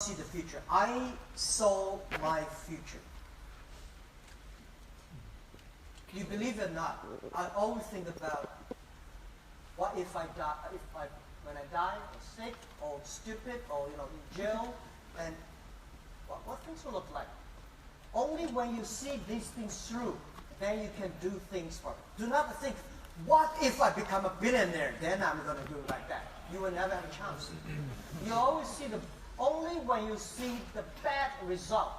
see the future. I saw my future. You believe it or not, I always think about what if I die, when I die, or sick, or stupid, or in jail, and what things will look like. Only when you see these things through, then you can do things for it. Do not think, what if I become a billionaire? Then I'm going to do it like that. You will never have a chance. You always see only when you see the bad result,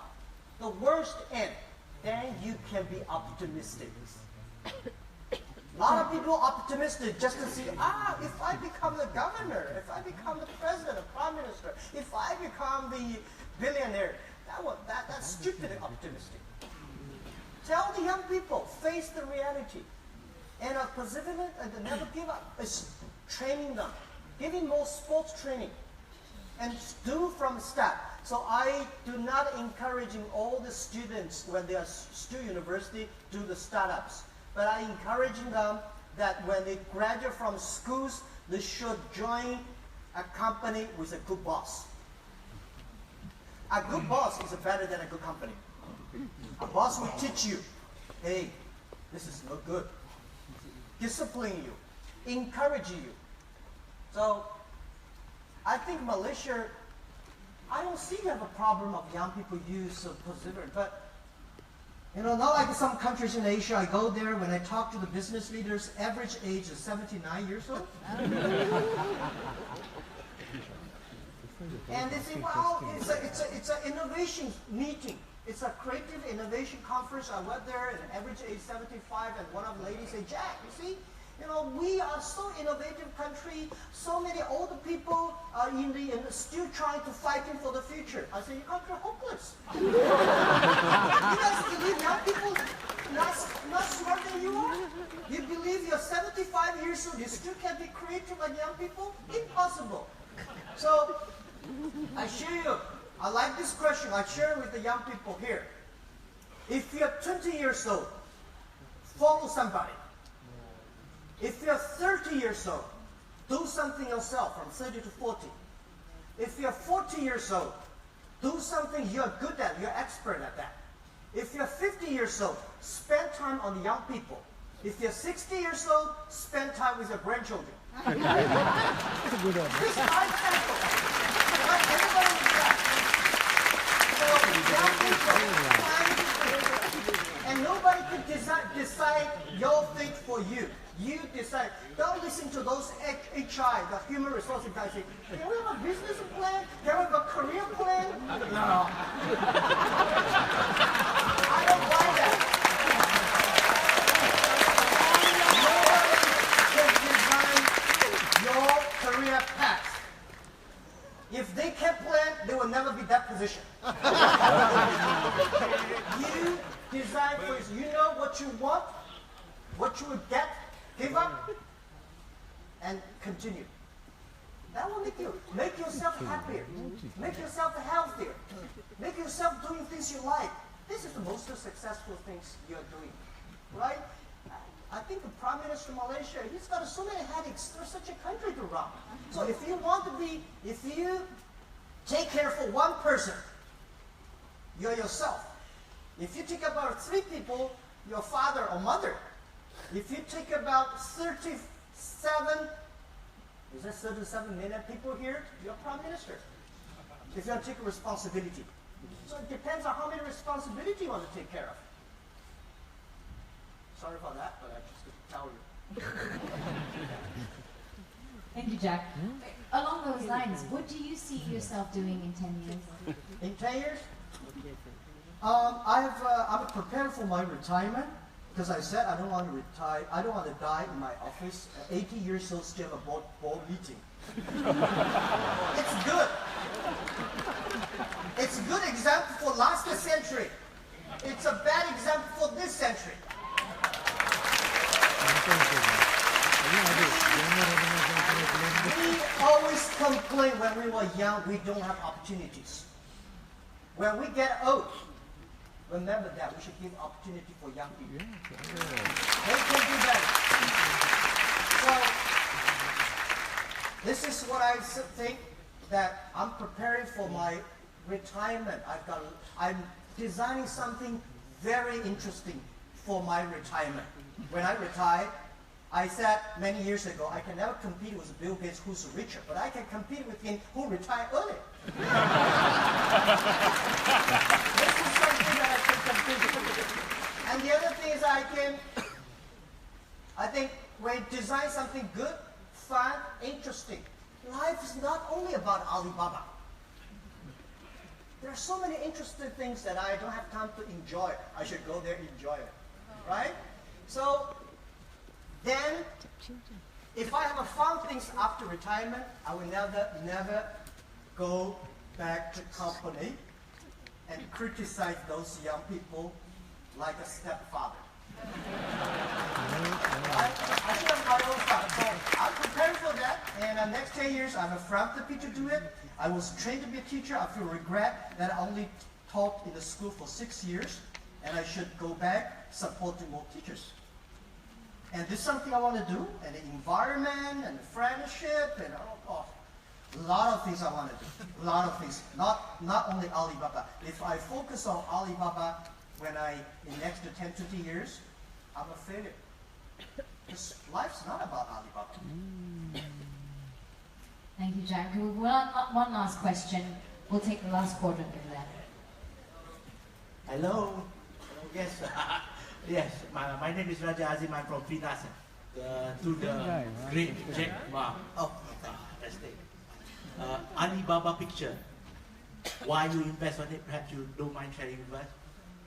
the worst end, then you can be optimistic. A lot of people are optimistic just to see, if I become the governor, if I become the president, the prime minister, if I become the billionaire, that's stupid and optimistic. Tell the young people, face the reality. And a perseverance and never give up is training them, giving more sports training, and do from the start. So I do not encouraging all the students when they are still university do the startups, but I encouraging them that when they graduate from schools, they should join a company with a good boss. A good boss is better than a good company. A boss will teach you, hey, this is no good. Discipline you, encourage you. So I think Malaysia, I don't see you have a problem of young people use perseverance, but not like some countries in Asia, I go there, when I talk to the business leaders, average age is 79 years old. And they say, well, it's an innovation meeting. It's a creative innovation conference. I went there, and average age 75, and one of the ladies said, Jack, you see, we are so innovative country. So many older people are still trying to fighting for the future. I say, your country hopeless. You guys believe young people not smarter than you are? You believe you're 75 years old, you still can't be creative like young people? Impossible. So I share you. I like this question. I share it with the young people here. If you're 20 years old, follow somebody. If you're 30 years old, do something yourself from 30 to 40. If you're 40 years old, do something you're good at, you're expert at that. If you're 50 years old, spend time on the young people. If you're 60 years old, spend time with your grandchildren. This is my example. Everybody is that. And nobody can decide your fate for you. You decide. Don't listen to those HI, the human resources guys say, can we have a business plan? Can we have a career plan? No. I don't buy that. Nobody can design your career path. If they can't plan, they will never be that position. You design for yourself. You know what you want, what you will get, give up, and continue. That will make yourself happier, make yourself healthier, make yourself doing things you like. This is the most successful things you're doing, right? I think the Prime Minister of Malaysia, he's got so many headaches. There's such a country to run. So if you take care for one person, you're yourself. If you take about 3 people, your father or mother. If you take about 37 million people here, you're Prime Minister. If you want to take a responsibility. So it depends on how many responsibility you want to take care of. Sorry about that, but I just tell you. Thank you, Jack. Along those lines, what do you see yourself doing in 10 years? In 10 years? I'm prepared for my retirement because I said I don't want to retire. I don't want to die in my office. 80 years old, still have a board meeting. It's good. It's a good example for last century. It's a bad example for this century. We always complain when we were young we don't have opportunities. When we get old, remember that we should give opportunity for young people. They can do better. So this is what I think that I'm preparing for my retirement. I'm designing something very interesting for my retirement. When I retire, I said many years ago, I can never compete with Bill Gates, who's richer, but I can compete with him who retired early. This is something that I can compete with. And the other thing is I think when you design something good, fun, interesting, life is not only about Alibaba. There are so many interesting things that I don't have time to enjoy. I should go there and enjoy it, right? So then, if I have fun things after retirement, I will never go back to company and criticize those young people like a stepfather. I should have my own father. So I'm preparing for that, and next 10 years I'm afraid to do it. I was trained to be a teacher. I feel regret that I only taught in the school for 6 years, and I should go back supporting more teachers. And this is something I want to do, and the environment, and the friendship, and a lot of things I want to do. A lot of things, not only Alibaba. If I focus on Alibaba in the next 10, 20 years, I'm a failure. Because life's not about Alibaba. Thank you, Jack. One last question. We'll take the last quadrant of that. Hello. Yes. Yes. My name is Raja Azim. I'm from Finas. To the great Jack Ma. Oh, that's it. Alibaba picture. Why you invest on it? Perhaps you don't mind sharing with us.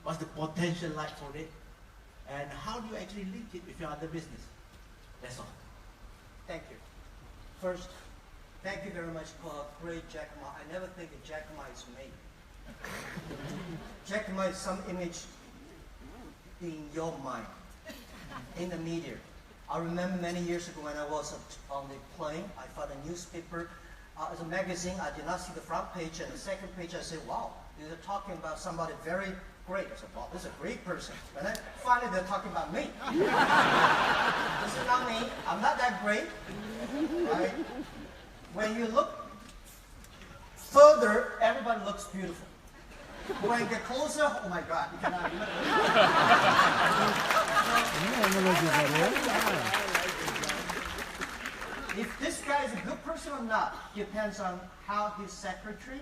What's the potential like for it? And how do you actually link it with your other business? That's all. Thank you. First, thank you very much for great Jack Ma. I never think that Jack Ma is me. Jack Ma is some image in your mind, in the media. I remember many years ago when I was on the plane, I found a newspaper as a magazine. I did not see the front page, and the second page I said, wow, they're talking about somebody very great. I said, wow, this is a great person. And then finally they're talking about me. This is not me. I'm not that great. Right? When you look further, everybody looks beautiful. When you get closer, oh my God, you cannot even. If this guy is a good person or not depends on how his secretary,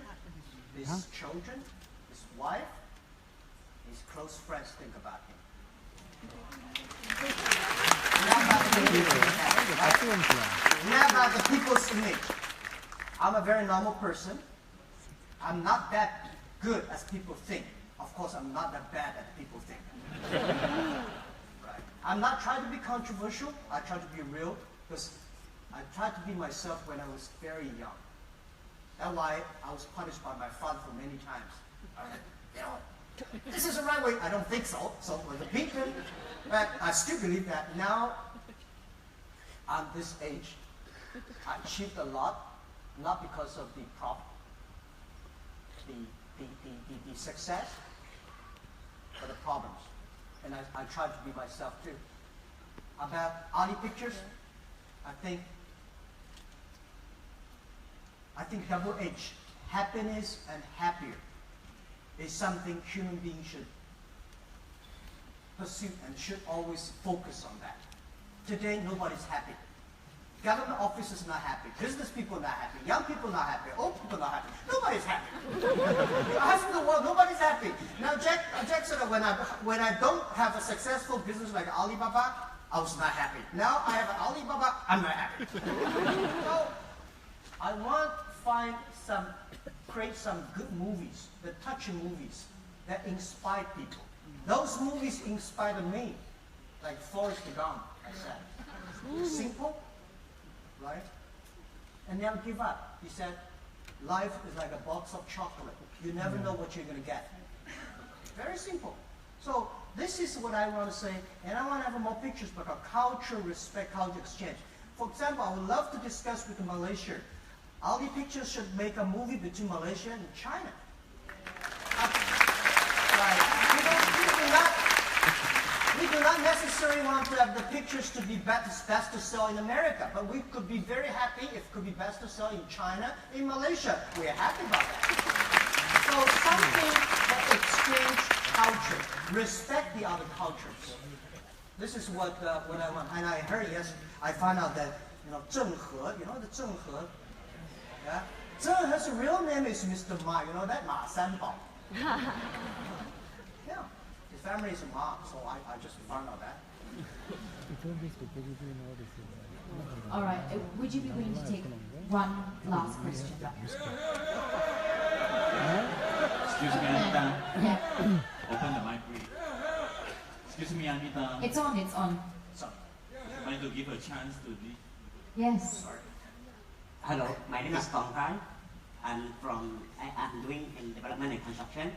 his children, his wife, his close friends think about him. Not about the people's image. I'm a very normal person. I'm not that good as people think. Of course, I'm not that bad as people think. Right. I'm not trying to be controversial. I try to be real because I tried to be myself when I was very young. That's why I was punished by my father for many times. You know, this is the right way. I don't think so. So with the people, but I still believe that now, I'm this age, I achieved a lot, not because of the profit, the success, but the problems. And I try to be myself too. About Ali Pictures, I think double H, happiness and happier, is something human beings should pursue and should always focus on that. Today, nobody's happy. Government officers not happy. Business people not happy. Young people not happy. Old people not happy. Nobody's happy. Half of the world, nobody's happy. Now, Jack said that when I don't have a successful business like Alibaba, I was not happy. Now I have an Alibaba, I'm not happy. So, I want to create some good movies, the touching movies that inspire people. Those movies inspired me, like Forrest Gump, I said. Simple, right? And never give up. He said, life is like a box of chocolate. You never know what you're going to get. Very simple. So this is what I want to say, and I want to have more pictures about culture, respect, culture exchange. For example, I would love to discuss with Malaysia. Ali Pictures should make a movie between Malaysia and China. We do not necessarily want to have the pictures to be best to sell in America, but we could be very happy if it could be best to sell in China, in Malaysia. We're happy about that. So culture. Respect the other cultures. This is what I want. And I heard, yes, I found out that, Zheng He, the Zheng He. Yeah? Zheng He's real name is Mr. Ma, that Ma Sanbao. Yeah. His family is Ma, so I just found out that. All right. Would you be willing to take one last question? Excuse me, Anita. Yeah. Open the mic, please. Excuse me, Anita. It's on. Sorry. I'd like to give a chance to the... Yes. Hello, my name is Tong Kai. I'm doing in development and construction.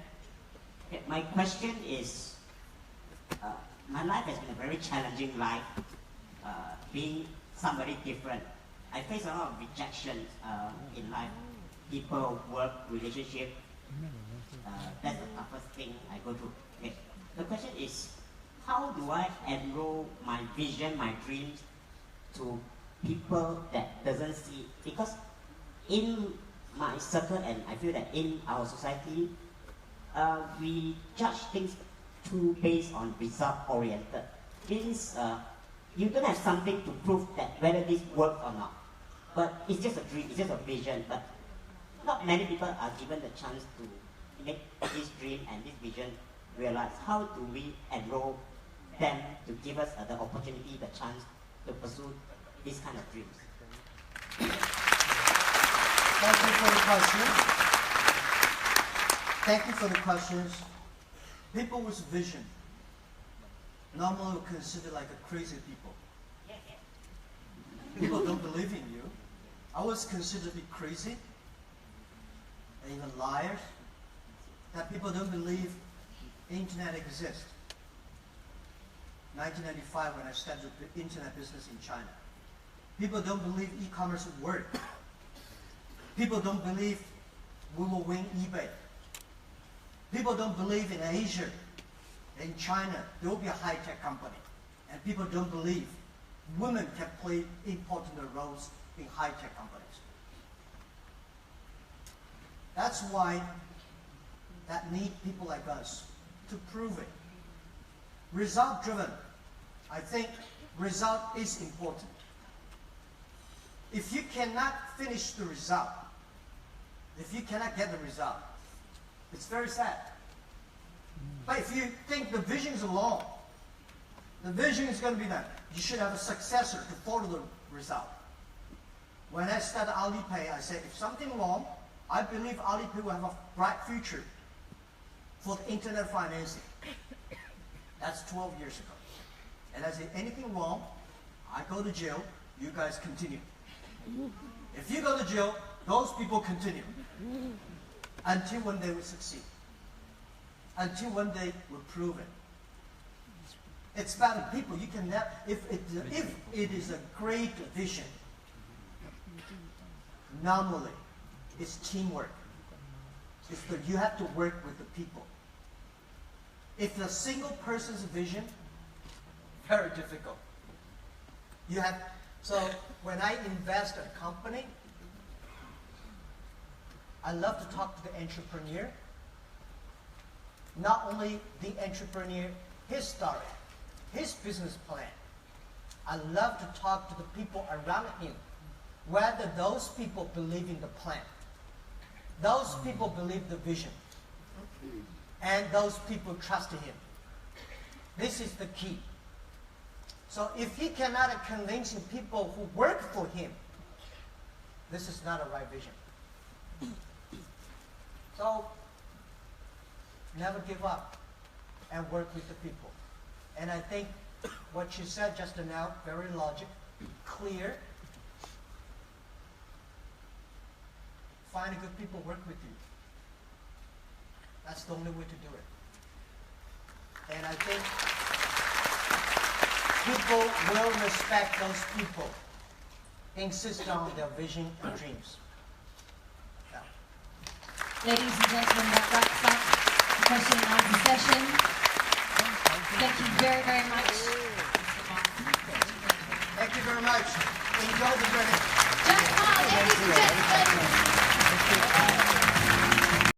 Okay, my question is, my life has been a very challenging life, being somebody different. I face a lot of rejection in life, people, work, relationship. That's the toughest thing I go through. Okay. The question is, how do I enroll my vision, my dreams to people that doesn't see? Because in my circle, and I feel that in our society, we judge things too based on result-oriented. Means you don't have something to prove that whether this works or not. But it's just a dream, it's just a vision. But not many people are given the chance to make this dream and this vision realize. How do we enroll them to give us the opportunity, the chance to pursue this kind of dreams? Thank you for the question. Thank you for the questions. People with vision normally are considered like a crazy people. People don't believe in you. I was considered to be crazy and even liars. That people don't believe internet exists. 1995 when I started the internet business in China. People don't believe e-commerce would work. People don't believe we will win eBay. People don't believe in Asia, in China, there will be a high-tech company. And people don't believe women can play important roles in high-tech companies. That's why that need people like us to prove it. Result-driven. I think result is important. If you cannot finish the result, if you cannot get the result, it's very sad. But if you think the vision is long, the vision is going to be that you should have a successor to follow the result. When I started Alipay, I said, if something wrong, I believe Alipay will have a bright future for the internet financing. That's 12 years ago. And I said, anything wrong, I go to jail, you guys continue. If you go to jail, those people continue. Until one day we succeed. Until one day we prove it. It's about the people. You can never, if it is a great vision, normally it's teamwork. You have to work with the people. If a single person's vision, very difficult. So when I invest in a company, I love to talk to the entrepreneur. Not only the entrepreneur, his story, his business plan. I love to talk to the people around him, whether those people believe in the plan. Those people believe the vision. And those people trust him. This is the key. So if he cannot convince people who work for him, this is not a right vision. So never give up and work with the people. And I think what you said just now, very logical, clear. Find good people work with you. That's the only way to do it. And I think people will respect those people, insist on their vision and dreams. Yeah. Ladies and gentlemen, that wraps up the question and answer session. Thank you very, very much. Thank you very much. Enjoy the journey. Just now, ladies and gentlemen.